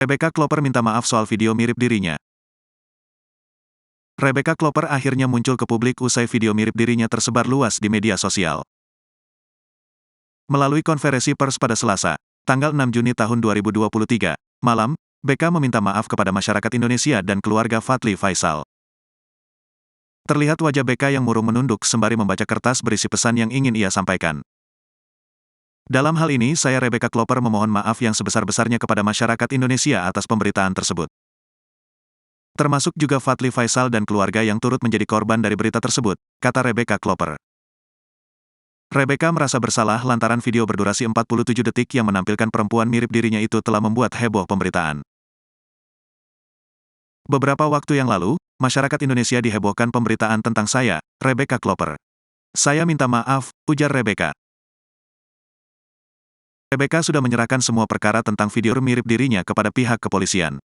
Rebecca Klopper minta maaf soal video mirip dirinya. Rebecca Klopper akhirnya muncul ke publik usai video mirip dirinya tersebar luas di media sosial. Melalui konferensi pers pada Selasa, tanggal 6 Juni tahun 2023, malam, Becca meminta maaf kepada masyarakat Indonesia dan keluarga Fadly Faisal. Terlihat wajah Becca yang murung menunduk sembari membaca kertas berisi pesan yang ingin ia sampaikan. Dalam hal ini saya Rebecca Klopper memohon maaf yang sebesar-besarnya kepada masyarakat Indonesia atas pemberitaan tersebut. Termasuk juga Fadly Faisal dan keluarga yang turut menjadi korban dari berita tersebut, kata Rebecca Klopper. Rebecca merasa bersalah lantaran video berdurasi 47 detik yang menampilkan perempuan mirip dirinya itu telah membuat heboh pemberitaan. Beberapa waktu yang lalu, masyarakat Indonesia dihebohkan pemberitaan tentang saya, Rebecca Klopper. Saya minta maaf, ujar Rebecca. Rebecca sudah menyerahkan semua perkara tentang video mirip dirinya kepada pihak kepolisian.